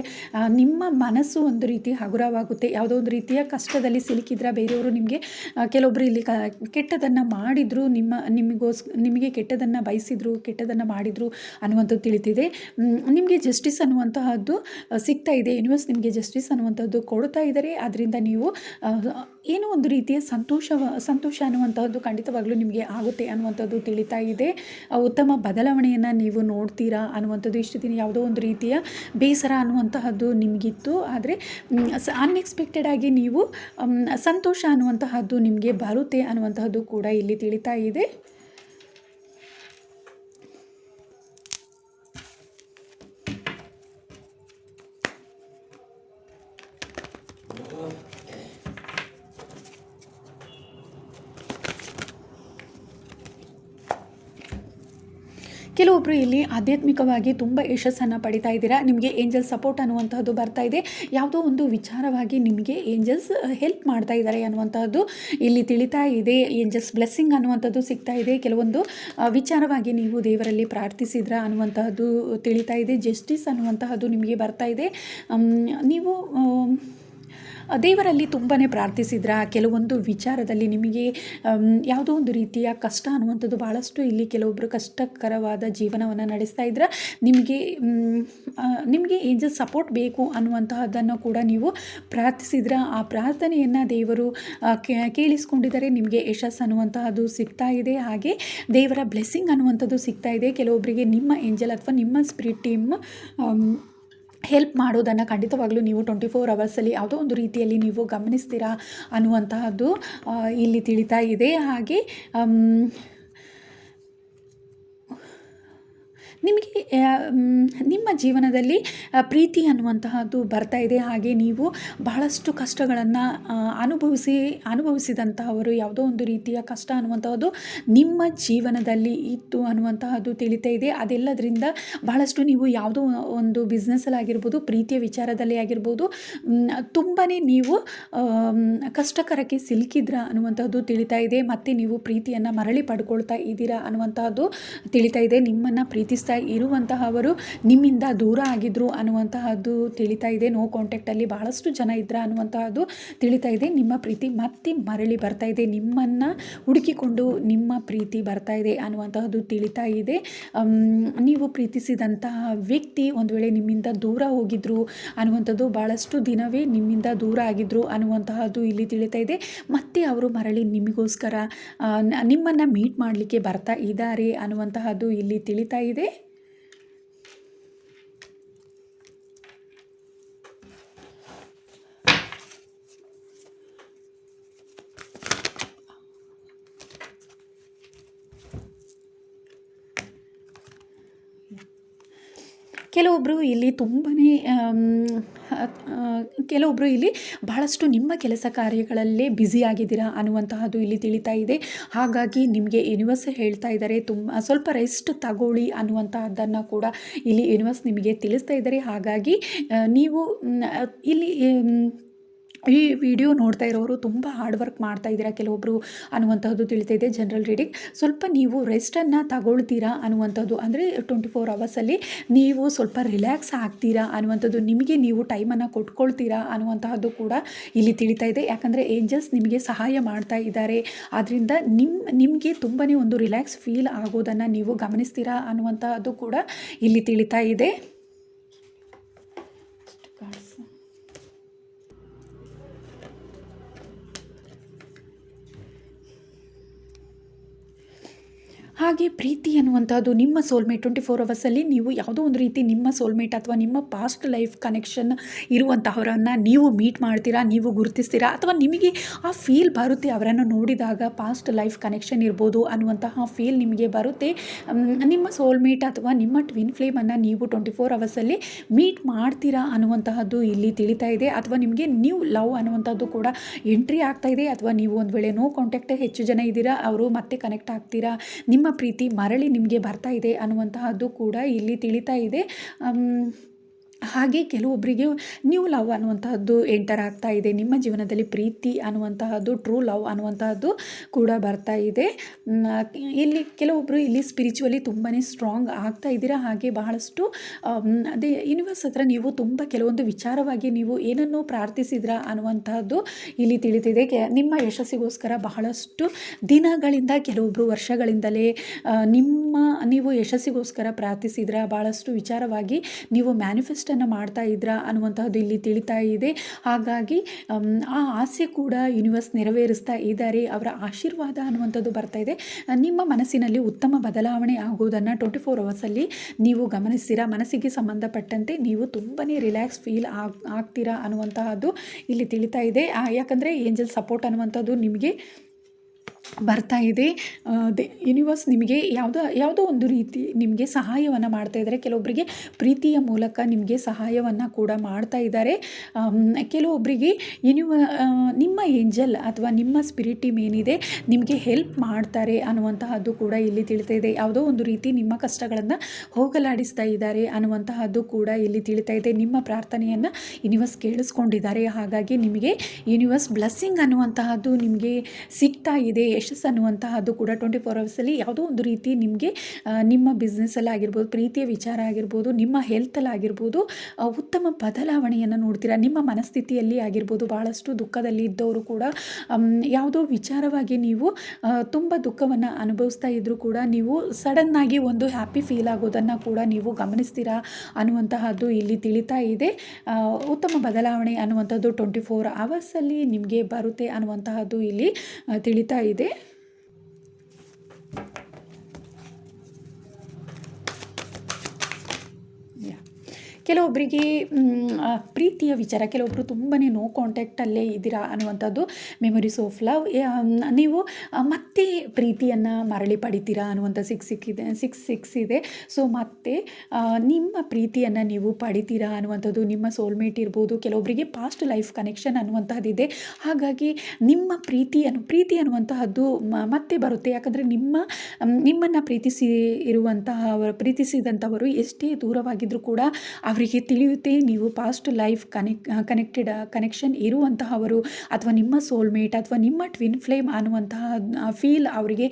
ನಿಮ್ಮ ಮನಸ್ಸು ಒಂದು ರೀತಿ ಹಗುರವಾಗುತ್ತೆ. ಯಾವುದೋ ಒಂದು ರೀತಿಯ ಕಷ್ಟದಲ್ಲಿ ಸಿಲುಕಿದ್ರೆ ಬೇರೆಯವರು ನಿಮಗೆ ಕೆಲವೊಬ್ಬರು ಇಲ್ಲಿ ಕೆಟ್ಟದನ್ನು ಮಾಡಿದ್ರು, ನಿಮಗೆ ಕೆಟ್ಟದನ್ನು ಬಯಸಿದ್ರು, ಕೆಟ್ಟದನ್ನು ಮಾಡಿದ್ರು ಅನ್ನುವಂಥದ್ದು ತಿಳಿತಿದೆ. ನಿಮಗೆ ಜಸ್ಟಿಸ್ ಅನ್ನುವಂತಹದ್ದು ಸಿಗ್ತಾ ಇದೆ. ಯೂನಿವರ್ಸ್ ನಿಮಗೆ ಜಸ್ಟಿಸ್ ಅನ್ನುವಂಥದ್ದು ಕೊಡ್ತಾ ಇದ್ದಾರೆ. ಅದರಿಂದ ನೀವು ಏನೋ ಒಂದು ರೀತಿಯ ಸಂತೋಷ ಅನ್ನುವಂತಹದ್ದು ಖಂಡಿತವಾಗ್ಲೂ ನಿಮಗೆ ಆಗುತ್ತೆ ಅನ್ನುವಂಥದ್ದು ತಿಳಿತಾ ಇದೆ. ಉತ್ತಮ ಬದಲಾವಣೆಯನ್ನು ನೀವು ನೋಡ್ತೀರಾ ಅನ್ನುವಂಥದ್ದು. ಇಷ್ಟು ದಿನ ಯಾವುದೋ ಒಂದು ರೀತಿಯ ಬೇಸರ ಅನ್ನುವಂತಹದ್ದು ನಿಮಗಿತ್ತು, ಆದರೆ ಅನ್ಎಕ್ಸ್ಪೆಕ್ಟೆಡ್ ಆಗಿ ನೀವು ಸಂತೋಷ ಅನ್ನುವಂತಹದ್ದು ನಿಮಗೆ ಬರುತ್ತೆ ಅನ್ನುವಂತಹದ್ದು ಕೂಡ ಇಲ್ಲಿ ತಿಳಿತಾ ಇದೆ. ಕೆಲವೊಬ್ಬರು ಇಲ್ಲಿ ಆಧ್ಯಾತ್ಮಿಕವಾಗಿ ತುಂಬ ಯಶಸ್ಸನ್ನು ಪಡಿತಾ ಇದ್ದೀರಾ. ನಿಮಗೆ ಏಂಜಲ್ ಸಪೋರ್ಟ್ ಅನ್ನುವಂತಹದ್ದು ಬರ್ತಾ ಇದೆ. ಯಾವುದೋ ಒಂದು ವಿಚಾರವಾಗಿ ನಿಮಗೆ ಏಂಜಲ್ಸ್ ಹೆಲ್ಪ್ ಮಾಡ್ತಾ ಇದ್ದಾರೆ ಅನ್ನುವಂತಹದ್ದು ಇಲ್ಲಿ ತಿಳಿತಾ ಇದೆ. ಏಂಜಲ್ಸ್ ಬ್ಲೆಸ್ಸಿಂಗ್ ಅನ್ನುವಂಥದ್ದು ಸಿಗ್ತಾ ಇದೆ. ಕೆಲವೊಂದು ವಿಚಾರವಾಗಿ ನೀವು ದೇವರಲ್ಲಿ ಪ್ರಾರ್ಥಿಸಿದ್ರ ಅನ್ನುವಂತಹದ್ದು ತಿಳಿತಾ ಇದೆ. ಜಸ್ಟಿಸ್ ಅನ್ನುವಂತಹದ್ದು ನಿಮಗೆ ಬರ್ತಾ ಇದೆ. ನೀವು ದೇವರಲ್ಲಿ ತುಂಬಾ ಪ್ರಾರ್ಥಿಸಿದ್ರ, ಕೆಲವೊಂದು ವಿಚಾರದಲ್ಲಿ ನಿಮಗೆ ಯಾವುದೋ ಒಂದು ರೀತಿಯ ಕಷ್ಟ ಅನ್ನುವಂಥದ್ದು ಭಾಳಷ್ಟು ಇಲ್ಲಿ ಕೆಲವೊಬ್ಬರು ಕಷ್ಟಕರವಾದ ಜೀವನವನ್ನು ನಡೆಸ್ತಾ ಇದ್ರೆ ನಿಮಗೆ ಏಂಜಲ್ ಸಪೋರ್ಟ್ ಬೇಕು ಅನ್ನುವಂತಹದ್ದನ್ನು ಕೂಡ ನೀವು ಪ್ರಾರ್ಥಿಸಿದ್ರ. ಆ ಪ್ರಾರ್ಥನೆಯನ್ನು ದೇವರು ಕೇಳಿಸ್ಕೊಂಡಿದ್ದಾರೆ. ನಿಮಗೆ ಯಶಸ್ಸು ಅನ್ನುವಂತಹದ್ದು ಸಿಗ್ತಾ ಇದೆ. ಹಾಗೆ ದೇವರ ಬ್ಲೆಸ್ಸಿಂಗ್ ಅನ್ನುವಂಥದ್ದು ಸಿಗ್ತಾ ಇದೆ. ಕೆಲವೊಬ್ಬರಿಗೆ ನಿಮ್ಮ ಏಂಜಲ್ ಅಥವಾ ನಿಮ್ಮ ಸ್ಪಿರಿಟ್ ಟೀಮ್ ಹೆಲ್ಪ್ ಮಾಡೋದನ್ನು ಖಂಡಿತವಾಗ್ಲೂ ನೀವು 24 ಅವರ್ಸಲ್ಲಿ ಯಾವುದೋ ಒಂದು ರೀತಿಯಲ್ಲಿ ನೀವು ಗಮನಿಸ್ತೀರಾ ಅನ್ನುವಂತಹದ್ದು ಇಲ್ಲಿ ತಿಳಿತಾ ಇದೆ. ಹಾಗೆ ನಿಮಗೆ ನಿಮ್ಮ ಜೀವನದಲ್ಲಿ ಪ್ರೀತಿ ಅನ್ನುವಂತಹದ್ದು ಬರ್ತಾ ಇದೆ. ಹಾಗೆ ನೀವು ಬಹಳಷ್ಟು ಕಷ್ಟಗಳನ್ನು ಅನುಭವಿಸಿದಂತಹವರು. ಯಾವುದೋ ಒಂದು ರೀತಿಯ ಕಷ್ಟ ಅನ್ನುವಂತಹದ್ದು ನಿಮ್ಮ ಜೀವನದಲ್ಲಿ ಇತ್ತು ಅನ್ನುವಂತಹದ್ದು ತಿಳಿತಾ ಇದೆ. ಅದೆಲ್ಲದರಿಂದ ಬಹಳಷ್ಟು ನೀವು ಯಾವುದೋ ಒಂದು ಬಿಸ್ನೆಸ್ಸಲ್ಲಿ ಆಗಿರ್ಬೋದು, ಪ್ರೀತಿಯ ವಿಚಾರದಲ್ಲಿ ಆಗಿರ್ಬೋದು, ತುಂಬಾ ನೀವು ಕಷ್ಟಕರಕ್ಕೆ ಸಿಲುಕಿದ್ರ ಅನ್ನುವಂಥದ್ದು ತಿಳಿತಾ ಇದೆ. ಮತ್ತು ನೀವು ಪ್ರೀತಿಯನ್ನು ಮರಳಿ ಪಡ್ಕೊಳ್ತಾ ಇದ್ದೀರಾ ಅನ್ನುವಂತಹದ್ದು ತಿಳಿತಾ ಇದೆ. ನಿಮ್ಮನ್ನು ಪ್ರೀತಿಸ್ತಾ ಇರುವಂತಹವರು ನಿಮ್ಮಿಂದ ದೂರ ಆಗಿದ್ರು ಅನ್ನುವಂತಹದ್ದು ತಿಳಿತಾ ಇದೆ. ನೋ ಕಾಂಟ್ಯಾಕ್ಟಲ್ಲಿ ಬಹಳಷ್ಟು ಜನ ಇದ್ರ ಅನ್ನುವಂತಹದ್ದು ತಿಳಿತಾ ಇದೆ. ನಿಮ್ಮ ಪ್ರೀತಿ ಮತ್ತೆ ಮರಳಿ ಬರ್ತಾ ಇದೆ. ನಿಮ್ಮನ್ನು ಹುಡುಕಿಕೊಂಡು ನಿಮ್ಮ ಪ್ರೀತಿ ಬರ್ತಾ ಇದೆ ಅನ್ನುವಂತಹದ್ದು ತಿಳಿತಾ ಇದೆ. ನೀವು ಪ್ರೀತಿಸಿದಂತಹ ವ್ಯಕ್ತಿ ಒಂದು ವೇಳೆ ನಿಮ್ಮಿಂದ ದೂರ ಹೋಗಿದ್ರು ಅನ್ನುವಂಥದ್ದು, ಭಾಳಷ್ಟು ದಿನವೇ ನಿಮ್ಮಿಂದ ದೂರ ಆಗಿದ್ರು ಅನ್ನುವಂತಹದ್ದು ಇಲ್ಲಿ ತಿಳಿತಾ ಇದೆ. ಮತ್ತೆ ಅವರು ಮರಳಿ ನಿಮಗೋಸ್ಕರ ನಿಮ್ಮನ್ನು ಮೀಟ್ ಮಾಡಲಿಕ್ಕೆ ಬರ್ತಾ ಇದ್ದಾರೆ ಅನ್ನುವಂತಹದ್ದು ಇಲ್ಲಿ ತಿಳಿತಾ ಇದೆ. ಕೆಲವೊಬ್ಬರು ಇಲ್ಲಿ ಕೆಲವೊಬ್ಬರು ಇಲ್ಲಿ ಬಹಳಷ್ಟು ನಿಮ್ಮ ಕೆಲಸ ಕಾರ್ಯಗಳಲ್ಲೇ ಬ್ಯುಸಿ ಆಗಿದ್ದೀರಾ ಅನ್ನುವಂತಹದ್ದು ಇಲ್ಲಿ ತಿಳಿತಾ ಇದೆ. ಹಾಗಾಗಿ ನಿಮಗೆ ಯೂನಿವರ್ಸ್ ಹೇಳ್ತಾ ಇದ್ದಾರೆ ಸ್ವಲ್ಪ ರೆಸ್ಟ್ ತಗೊಳ್ಳಿ ಅನ್ನುವಂತಹದ್ದನ್ನು ಕೂಡ ಇಲ್ಲಿ ಯೂನಿವರ್ಸ್ ನಿಮಗೆ ತಿಳಿಸ್ತಾ ಇದ್ದಾರೆ. ಹಾಗಾಗಿ ನೀವು ಇಲ್ಲಿ ಈ ವಿಡಿಯೋ ನೋಡ್ತಾ ಇರೋರು ತುಂಬ ಹಾರ್ಡ್ ವರ್ಕ್ ಮಾಡ್ತಾ ಇದ್ದೀರಾ ಕೆಲವೊಬ್ಬರು ಅನ್ನುವಂಥದ್ದು ತಿಳಿತಾ ಇದೆ. ಜನರಲ್ ರೀಡಿಂಗ್ ಸ್ವಲ್ಪ ನೀವು ರೆಸ್ಟನ್ನು ತಗೊಳ್ತೀರಾ ಅನ್ನುವಂಥದ್ದು, ಅಂದರೆ 24 ಅವರ್ಸಲ್ಲಿ ನೀವು ಸ್ವಲ್ಪ ರಿಲ್ಯಾಕ್ಸ್ ಆಗ್ತೀರಾ ಅನ್ನುವಂಥದ್ದು, ನಿಮಗೆ ನೀವು ಟೈಮನ್ನು ಕೊಟ್ಕೊಳ್ತೀರಾ ಅನ್ನುವಂತಹದ್ದು ಕೂಡ ಇಲ್ಲಿ ತಿಳಿತಾ ಇದೆ. ಯಾಕಂದರೆ ಏಂಜಲ್ಸ್ ನಿಮಗೆ ಸಹಾಯ ಮಾಡ್ತಾ ಇದ್ದಾರೆ. ಆದ್ದರಿಂದ ನಿಮಗೆ ತುಂಬಾ ಒಂದು ರಿಲ್ಯಾಕ್ಸ್ ಫೀಲ್ ಆಗೋದನ್ನು ನೀವು ಗಮನಿಸ್ತೀರಾ ಅನ್ನುವಂತಹದ್ದು ಕೂಡ ಇಲ್ಲಿ ತಿಳಿತಾ ಇದೆ. ಹಾಗೆ ಪ್ರೀತಿ ಅನ್ನುವಂಥದ್ದು ನಿಮ್ಮ ಸೋಲ್ಮೇಟ್ 24 ಅವರ್ಸಲ್ಲಿ ನೀವು ಯಾವುದೋ ಒಂದು ರೀತಿ ನಿಮ್ಮ ಸೋಲ್ಮೇಟ್ ಅಥವಾ ನಿಮ್ಮ ಪಾಸ್ಟ್ ಲೈಫ್ ಕನೆಕ್ಷನ್ ಇರುವಂತಹವರನ್ನು ನೀವು ಮೀಟ್ ಮಾಡ್ತೀರಾ, ನೀವು ಗುರುತಿಸ್ತೀರಾ, ಅಥವಾ ನಿಮಗೆ ಆ ಫೀಲ್ ಬರುತ್ತೆ. ಅವರನ್ನು ನೋಡಿದಾಗ ಪಾಸ್ಟ್ ಲೈಫ್ ಕನೆಕ್ಷನ್ ಇರ್ಬೋದು ಅನ್ನುವಂತಹ ಫೀಲ್ ನಿಮಗೆ ಬರುತ್ತೆ. ನಿಮ್ಮ ಸೋಲ್ಮೇಟ್ ಅಥವಾ ನಿಮ್ಮ ಟ್ವಿನ್ ಫ್ಲೇಮನ್ನು ನೀವು 24 ಅವರ್ಸಲ್ಲಿ ಮೀಟ್ ಮಾಡ್ತೀರಾ ಅನ್ನುವಂತಹದ್ದು ಇಲ್ಲಿ ತಿಳಿತಾ ಇದೆ. ಅಥವಾ ನಿಮಗೆ ನ್ಯೂ ಲವ್ ಅನ್ನುವಂಥದ್ದು ಕೂಡ ಎಂಟ್ರಿ ಆಗ್ತಾ ಇದೆ. ಅಥವಾ ನೀವು ಒಂದು ವೇಳೆ ನೋ ಕಾಂಟ್ಯಾಕ್ಟ್ ಹೆಚ್ಚು ಜನ ಇದ್ದೀರಾ, ಅವರು ಮತ್ತೆ ಕನೆಕ್ಟ್ ಆಗ್ತೀರಾ, ನಿಮ್ಮ ಪ್ರೀತಿ ಮರಳಿ ನಿಮಗೆ ಬರ್ತಾ ಇದೆ ಅನ್ನುವಂತಹದ್ದು ಕೂಡ ಇಲ್ಲಿ ತಿಳಿತಾ ಇದೆ. ಹಾಗೆ ಕೆಲವೊಬ್ಬರಿಗೆ ನ್ಯೂ ಲವ್ ಅನ್ನುವಂತಹದ್ದು ಎಂಟರ್ ಆಗ್ತಾ ಇದೆ. ನಿಮ್ಮ ಜೀವನದಲ್ಲಿ ಪ್ರೀತಿ ಅನ್ನುವಂತಹದ್ದು, ಟ್ರೂ ಲವ್ ಅನ್ನುವಂತಹದ್ದು ಕೂಡ ಬರ್ತಾ ಇದೆ. ಇಲ್ಲಿ ಕೆಲವೊಬ್ಬರು ಇಲ್ಲಿ ಸ್ಪಿರಿಚುವಲಿ ತುಂಬಾ ಸ್ಟ್ರಾಂಗ್ ಆಗ್ತಾ ಇದ್ದೀರಾ. ಹಾಗೆ ಬಹಳಷ್ಟು ಅದೇ ಯೂನಿವರ್ಸ್ ಹತ್ರ ನೀವು ತುಂಬ ಕೆಲವೊಂದು ವಿಚಾರವಾಗಿ ನೀವು ಏನನ್ನು ಪ್ರಾರ್ಥಿಸಿದ್ರ ಅನ್ನುವಂತಹದ್ದು ಇಲ್ಲಿ ತಿಳಿತಿದೆ. ನಿಮ್ಮ ಯಶಸ್ಸಿಗೋಸ್ಕರ ಬಹಳಷ್ಟು ದಿನಗಳಿಂದ, ಕೆಲವೊಬ್ಬರು ವರ್ಷಗಳಿಂದಲೇ ನೀವು ಯಶಸ್ಸಿಗೋಸ್ಕರ ಪ್ರಾರ್ಥಿಸಿದ್ರ, ಭಾಳಷ್ಟು ವಿಚಾರವಾಗಿ ನೀವು ಮ್ಯಾನಿಫೆಸ್ಟನ್ನು ಮಾಡ್ತಾ ಇದ್ರ ಅನ್ನುವಂತಹದ್ದು ಇಲ್ಲಿ ತಿಳಿತಾ ಇದೆ. ಹಾಗಾಗಿ ಆ ಆಸೆ ಕೂಡ ಯೂನಿವರ್ಸ್ ನೆರವೇರಿಸ್ತಾ ಇದ್ದಾರೆ. ಅವರ ಆಶೀರ್ವಾದ ಅನ್ನುವಂಥದ್ದು ಬರ್ತಾ ಇದೆ. ನಿಮ್ಮ ಮನಸ್ಸಿನಲ್ಲಿ ಉತ್ತಮ ಬದಲಾವಣೆ ಆಗೋದನ್ನು 24 ಅವರ್ಸಲ್ಲಿ ನೀವು ಗಮನಿಸ್ತೀರಾ. ಮನಸ್ಸಿಗೆ ಸಂಬಂಧಪಟ್ಟಂತೆ ನೀವು ತುಂಬಾ ರಿಲ್ಯಾಕ್ಸ್ ಫೀಲ್ ಆಗ್ತೀರಾ ಅನ್ನುವಂತಹದ್ದು ಇಲ್ಲಿ ತಿಳಿತಾ ಇದೆ. ಯಾಕಂದರೆ ಏಂಜಲ್ ಸಪೋರ್ಟ್ ಅನ್ನುವಂಥದ್ದು ನಿಮಗೆ ಬರ್ತಾ ಇದೆ. ಯೂನಿವರ್ಸ್ ನಿಮಗೆ ಯಾವುದೋ ಒಂದು ರೀತಿ ನಿಮಗೆ ಸಹಾಯವನ್ನು ಮಾಡ್ತಾ ಇದ್ದಾರೆ. ಕೆಲವೊಬ್ಬರಿಗೆ ಪ್ರೀತಿಯ ಮೂಲಕ ನಿಮಗೆ ಸಹಾಯವನ್ನು ಕೂಡ ಮಾಡ್ತಾ ಇದ್ದಾರೆ. ಕೆಲವೊಬ್ಬರಿಗೆ ನಿಮ್ಮ ಏಂಜಲ್ ಅಥವಾ ನಿಮ್ಮ ಸ್ಪಿರಿಟ್ ಟೀಮ್ ಏನಿದೆ ನಿಮಗೆ ಹೆಲ್ಪ್ ಮಾಡ್ತಾರೆ ಅನ್ನುವಂತಹದ್ದು ಕೂಡ ಇಲ್ಲಿ ತಿಳಿತಾ ಇದೆ. ಯಾವುದೋ ಒಂದು ರೀತಿ ನಿಮ್ಮ ಕಷ್ಟಗಳನ್ನು ಹೋಗಲಾಡಿಸ್ತಾ ಇದ್ದಾರೆ ಅನ್ನುವಂತಹದ್ದು ಕೂಡ ಇಲ್ಲಿ ತಿಳಿತಾ ಇದೆ. ನಿಮ್ಮ ಪ್ರಾರ್ಥನೆಯನ್ನು ಯೂನಿವರ್ಸ್ ಕೇಳಿಸ್ಕೊಂಡಿದ್ದಾರೆ. ಹಾಗಾಗಿ ನಿಮಗೆ ಯೂನಿವರ್ಸ್ ಬ್ಲೆಸ್ಸಿಂಗ್ ಅನ್ನುವಂತಹದ್ದು ನಿಮಗೆ ಸಿಗ್ತಾ ಇದೆ. ಯಶಸ್ಸು ಅನ್ನುವಂತಹದ್ದು ಕೂಡ 24 ಅವರ್ಸಲ್ಲಿ ಯಾವುದೋ ಒಂದು ರೀತಿ ನಿಮಗೆ ನಿಮ್ಮ ಬಿಸ್ನೆಸ್ಸಲ್ಲಿ ಆಗಿರ್ಬೋದು, ಪ್ರೀತಿಯ ವಿಚಾರ ಆಗಿರ್ಬೋದು, ನಿಮ್ಮ ಹೆಲ್ತಲ್ಲಿ ಆಗಿರ್ಬೋದು, ಉತ್ತಮ ಬದಲಾವಣೆಯನ್ನು ನೋಡ್ತೀರಾ. ನಿಮ್ಮ ಮನಸ್ಥಿತಿಯಲ್ಲಿ ಆಗಿರ್ಬೋದು, ಭಾಳಷ್ಟು ದುಃಖದಲ್ಲಿ ಇದ್ದವರು ಕೂಡ ಯಾವುದೋ ವಿಚಾರವಾಗಿ ನೀವು ತುಂಬ ದುಃಖವನ್ನು ಅನುಭವಿಸ್ತಾ ಇದ್ದರೂ ಕೂಡ ನೀವು ಸಡನ್ನಾಗಿ ಒಂದು ಹ್ಯಾಪಿ ಫೀಲ್ ಆಗೋದನ್ನು ಕೂಡ ನೀವು ಗಮನಿಸ್ತೀರಾ ಅನ್ನುವಂತಹದ್ದು ಇಲ್ಲಿ ತಿಳಿತಾ ಇದೆ. ಉತ್ತಮ ಬದಲಾವಣೆ ಅನ್ನುವಂಥದ್ದು 24 ಅವರ್ಸಲ್ಲಿ ನಿಮಗೆ ಬರುತ್ತೆ ಅನ್ನುವಂತಹದ್ದು ಇಲ್ಲಿ ತಿಳಿತಾ ಇದೆ. ಕೆಲವೊಬ್ಬರಿಗೆ ಪ್ರೀತಿಯ ವಿಚಾರ, ಕೆಲವೊಬ್ಬರು ತುಂಬಾ ನೋ ಕಾಂಟ್ಯಾಕ್ಟಲ್ಲೇ ಇದ್ದೀರಾ ಅನ್ನುವಂಥದ್ದು ಮೆಮೊರೀಸ್ ಆಫ್ ಲವ್. ನೀವು ಮತ್ತೆ ಪ್ರೀತಿಯನ್ನು ಮರಳಿ ಪಡಿತೀರಾ ಅನ್ನುವಂಥ ಸಿಕ್ಸ್ ಇದೆ. ಸೊ ಮತ್ತೆ ನಿಮ್ಮ ಪ್ರೀತಿಯನ್ನು ನೀವು ಪಡಿತೀರಾ ಅನ್ನುವಂಥದ್ದು. ನಿಮ್ಮ ಸೋಲ್ಮೇಟ್ ಇರ್ಬೋದು, ಕೆಲವೊಬ್ಬರಿಗೆ ಪಾಸ್ಟ್ ಲೈಫ್ ಕನೆಕ್ಷನ್ ಅನ್ನುವಂತಹದ್ದಿದೆ. ಹಾಗಾಗಿ ನಿಮ್ಮ ಪ್ರೀತಿ ಅನ್ನುವಂತಹದ್ದು ಮತ್ತೆ ಬರುತ್ತೆ. ಯಾಕಂದರೆ ನಿಮ್ಮನ್ನು ಪ್ರೀತಿಸಿದಂಥವರು ಎಷ್ಟೇ ದೂರವಾಗಿದ್ದರೂ ಕೂಡ ಅವರಿಗೆ ತಿಳಿಯುತ್ತೆ ನೀವು ಪಾಸ್ಟ್ ಲೈಫ್ ಕನೆಕ್ಷನ್ ಇರುವಂತಹವರು, ಅಥವಾ ನಿಮ್ಮ ಸೋಲ್ಮೇಟ್ ಅಥವಾ ನಿಮ್ಮ ಟ್ವಿನ್ ಫ್ಲೇಮ್ ಅನ್ನುವಂತಹ ಫೀಲ್ ಅವರಿಗೆ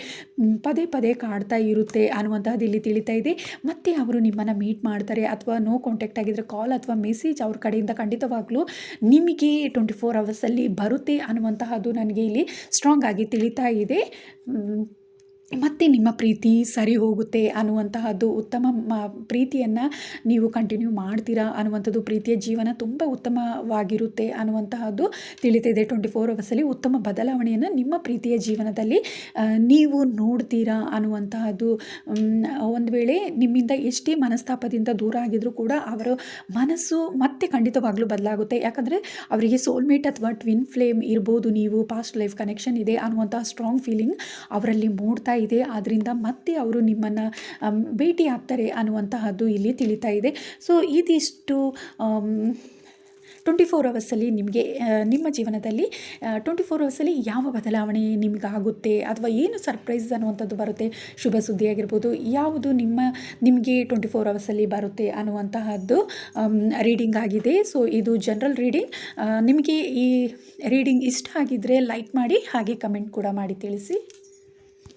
ಪದೇ ಪದೇ ಕಾಡ್ತಾ ಇರುತ್ತೆ ಅನ್ನುವಂತಹದ್ದು ಇಲ್ಲಿ ತಿಳಿತಾ ಇದೆ. ಮತ್ತೆ ಅವರು ನಿಮ್ಮನ್ನು ಮೀಟ್ ಮಾಡ್ತಾರೆ, ಅಥವಾ ನೋ ಕಾಂಟ್ಯಾಕ್ಟ್ ಆಗಿದ್ದರೆ ಕಾಲ್ ಅಥವಾ ಮೆಸೇಜ್ ಅವ್ರ ಕಡೆಯಿಂದ ಖಂಡಿತವಾಗ್ಲೂ ನಿಮಗೆ 24 ಅವರ್ಸಲ್ಲಿ ಬರುತ್ತೆ ಅನ್ನುವಂತಹದ್ದು ನನಗೆ ಇಲ್ಲಿ ಸ್ಟ್ರಾಂಗ್ ಆಗಿ ತಿಳಿತಾ ಇದೆ. ಮತ್ತೆ ನಿಮ್ಮ ಪ್ರೀತಿ ಸರಿ ಹೋಗುತ್ತೆ ಅನ್ನುವಂತಹದ್ದು, ಉತ್ತಮ ಪ್ರೀತಿಯನ್ನು ನೀವು ಕಂಟಿನ್ಯೂ ಮಾಡ್ತೀರಾ ಅನ್ನುವಂಥದ್ದು, ಪ್ರೀತಿಯ ಜೀವನ ತುಂಬ ಉತ್ತಮವಾಗಿರುತ್ತೆ ಅನ್ನುವಂತಹದ್ದು ತಿಳಿತಿದೆ. 24 ಅವರ್ಸಲ್ಲಿ ಉತ್ತಮ ಬದಲಾವಣೆಯನ್ನು ನಿಮ್ಮ ಪ್ರೀತಿಯ ಜೀವನದಲ್ಲಿ ನೀವು ನೋಡ್ತೀರಾ ಅನ್ನುವಂತಹದ್ದು. ಒಂದು ವೇಳೆ ನಿಮ್ಮಿಂದ ಎಷ್ಟೇ ಮನಸ್ತಾಪದಿಂದ ದೂರ ಆಗಿದ್ರೂ ಕೂಡ ಅವರ ಮನಸ್ಸು ಮತ್ತೆ ಖಂಡಿತವಾಗ್ಲೂ ಬದಲಾಗುತ್ತೆ. ಯಾಕಂದರೆ ಅವರಿಗೆ ಸೋಲ್ಮೇಟ್ ಅಥವಾ ಟ್ವಿನ್ ಫ್ಲೇಮ್ ಇರ್ಬೋದು, ನೀವು ಪಾಸ್ಟ್ ಲೈಫ್ ಕನೆಕ್ಷನ್ ಇದೆ ಅನ್ನುವಂತಹ ಸ್ಟ್ರಾಂಗ್ ಫೀಲಿಂಗ್ ಅವರಲ್ಲಿ ಮೂಡ್ತಾ ಇದೆ. ಆದ್ದರಿಂದ ಮತ್ತೆ ಅವರು ನಿಮ್ಮನ್ನು ಭೇಟಿ ಆಗ್ತಾರೆ ಅನ್ನುವಂತಹದ್ದು ಇಲ್ಲಿ ತಿಳಿತಾ ಇದೆ. ಸೊ ಇದಿಷ್ಟು 24 ಅವರ್ಸಲ್ಲಿ ನಿಮಗೆ ನಿಮ್ಮ ಜೀವನದಲ್ಲಿ 24 ಅವರ್ಸಲ್ಲಿ ಯಾವ ಬದಲಾವಣೆ ನಿಮಗಾಗುತ್ತೆ, ಅಥವಾ ಏನು ಸರ್ಪ್ರೈಸ್ ಅನ್ನುವಂಥದ್ದು ಬರುತ್ತೆ, ಶುಭ ಸುದ್ದಿ ಆಗಿರ್ಬೋದು, ಯಾವುದು ನಿಮಗೆ 24 ಅವರ್ಸಲ್ಲಿ ಬರುತ್ತೆ ಅನ್ನುವಂತಹದ್ದು ರೀಡಿಂಗ್ ಆಗಿದೆ. ಸೊ ಇದು ಜನರಲ್ ರೀಡಿಂಗ್. ನಿಮಗೆ ಈ ರೀಡಿಂಗ್ ಇಷ್ಟ ಆಗಿದ್ದರೆ ಲೈಕ್ ಮಾಡಿ, ಹಾಗೆ ಕಮೆಂಟ್ ಕೂಡ ಮಾಡಿ ತಿಳಿಸಿ.